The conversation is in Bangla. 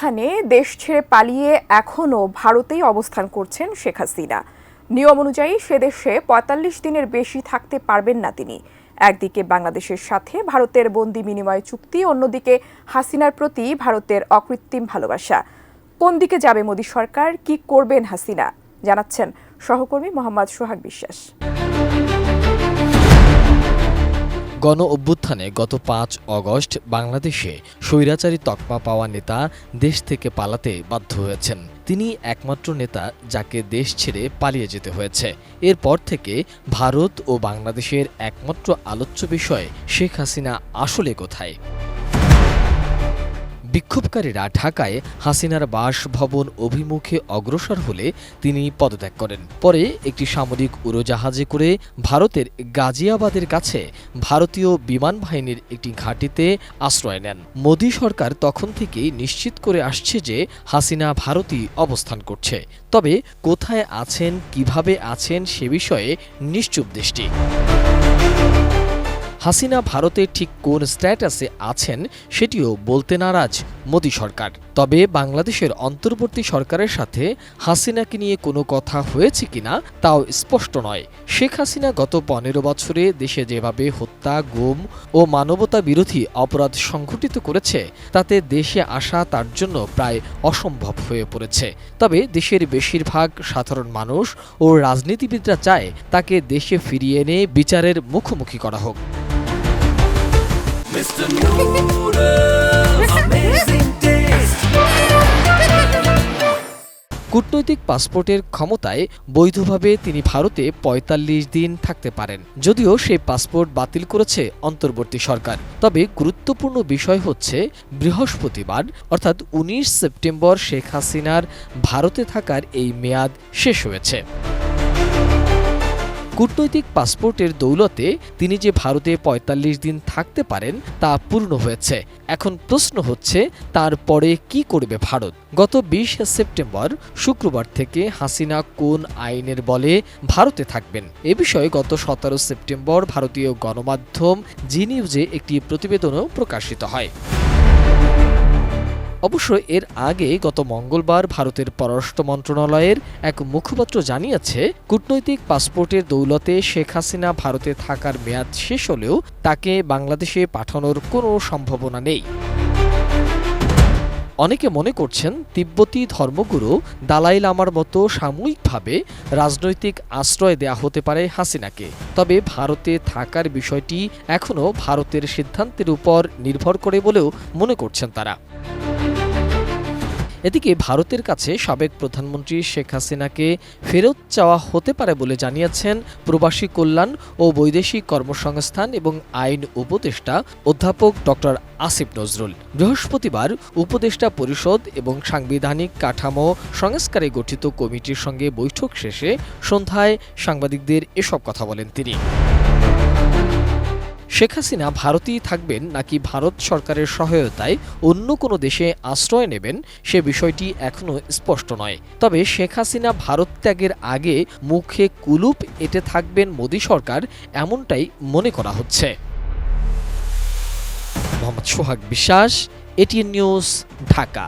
অভ্যুত্থানে দেশ ছেড়ে পালিয়ে এখনও ভারতেই অবস্থান করছেন শেখ হাসিনা। নিয়ম অনুযায়ী সে দেশে ৪৫ দিনের বেশি থাকতে পারবেন না তিনি। একদিকে বাংলাদেশের সাথে ভারতের বন্দি বিনিময় চুক্তি, অন্যদিকে হাসিনার প্রতি ভারতের অকৃত্রিম ভালোবাসা। কোন দিকে যাবে মোদী সরকার, কি করবেন হাসিনা, জানাচ্ছেন সহকর্মী মোহাম্মদ সোহাগ বিশ্বাস। গণ অভ্যুত্থানে গত ৫ অগস্ট বাংলাদেশে স্বৈরাচারী তকমা পাওয়া নেতা দেশ থেকে পালাতে বাধ্য হয়েছেন। তিনি একমাত্র নেতা যাকে দেশ ছেড়ে পালিয়ে যেতে হয়েছে। এরপর থেকে ভারত ও বাংলাদেশের একমাত্র আলোচ্য বিষয় শেখ হাসিনা আসলে কোথায়। বিক্ষোভকারীরা ঢাকায় হাসিনার বাসভবন অভিমুখে অগ্রসর হলে তিনি পদত্যাগ করেন। পরে একটি সামরিক উড়োজাহাজে করে ভারতের গাজিয়াবাদের কাছে ভারতীয় বিমান বাহিনীর একটি ঘাঁটিতে আশ্রয় নেন। মোদী সরকার তখন থেকেই নিশ্চিত করে আসছে যে হাসিনা ভারতেই অবস্থান করছে, তবে কোথায় আছেন, কিভাবে আছেন সে বিষয়ে নিশ্চুপ দৃষ্টি। হাসিনা ভারতে ঠিক কোন স্ট্যাটাসে আছেন সেটিও বলতে নারাজ মোদী সরকার। তবে বাংলাদেশের অন্তর্বর্তী সরকারের সাথে হাসিনাকে নিয়ে কোনো কথা হয়েছে কিনা তাও স্পষ্ট নয়। শেখ হাসিনা গত ১৫ বছরে দেশে যেভাবে হত্যা, গুম ও মানবতা বিরোধী অপরাধ সংঘটিত করেছে, তাতে দেশে আসা তার জন্য প্রায় অসম্ভব হয়ে পড়েছে। তবে দেশের বেশিরভাগ সাধারণ মানুষ ও রাজনীতিবিদরা চায় তাকে দেশে ফিরিয়ে এনে বিচারের মুখোমুখি করা হোক। কূটনৈতিক পাসপোর্টের ক্ষমতায় বৈধভাবে তিনি ভারতে ৪৫ দিন থাকতে পারেন, যদিও সেই পাসপোর্ট বাতিল করেছে অন্তর্বর্তী সরকার। তবে গুরুত্বপূর্ণ বিষয় হচ্ছে বৃহস্পতিবার অর্থাৎ ১৯ সেপ্টেম্বর শেখ হাসিনার ভারতে থাকার এই মেয়াদ শেষ হয়েছে। কূটনৈতিক পাসপোর্টের দৌলতে তিনি যে ভারতে ৪৫ দিন থাকতে পারেন তা পূর্ণ হয়েছে। এখন প্রশ্ন হচ্ছে, তারপরে কি করবে ভারত? গত ২০ সেপ্টেম্বর শুক্রবার থেকে হাসিনা কোন আইনের বলে ভারতে থাকবেন এ বিষয়ে গত ১৭ সেপ্টেম্বর ভারতীয় গণমাধ্যম জি নিউজে একটি প্রতিবেদনও প্রকাশিত হয়। অবশ্য এর আগে গত মঙ্গলবার ভারতের পররাষ্ট্র মন্ত্রণালয়ের এক মুখপাত্র জানিয়েছে, কূটনৈতিক পাসপোর্টের দৌলতে শেখ হাসিনা ভারতে থাকার মেয়াদ শেষ হলেও তাকে বাংলাদেশে পাঠানোর কোনো সম্ভাবনা নেই। অনেকে মনে করছেন, তিব্বতী ধর্মগুরু দালাই লামার মতো সাময়িকভাবে রাজনৈতিক আশ্রয় দেয়া হতে পারে হাসিনাকে। তবে ভারতে থাকার বিষয়টি এখনও ভারতের সিদ্ধান্তের উপর নির্ভর করে বলেও মনে করছেন তারা। এদিকে ভারতের কাছে সাবেক প্রধানমন্ত্রী শেখ হাসিনাকে ফেরত চাওয়া হতে পারে বলে জানিয়েছেন প্রবাসী কল্যাণ ও বৈদেশিক কর্মসংস্থান এবং আইন উপদেষ্টা অধ্যাপক ডক্টর আসিফ নজরুল। বৃহস্পতিবার উপদেষ্টা পরিষদ এবং সাংবিধানিক কাঠামো সংস্কারে গঠিত কমিটির সঙ্গে বৈঠক শেষে সন্ধ্যায় সাংবাদিকদের এসব কথা বলেন তিনি। শেখ হাসিনা ভারতেই থাকবেন নাকি ভারত সরকারের সহায়তায় অন্য কোনো দেশে আশ্রয় নেবেন সে বিষয়টি এখনও স্পষ্ট নয়। তবে শেখ হাসিনা ভারত ত্যাগের আগে মুখে কুলুপ এঁটে থাকবেন মোদী সরকার, এমনটাই মনে করা হচ্ছে। মোহাম্মদ সোহাগ বিশ্বাস, এটিএন নিউজ, ঢাকা।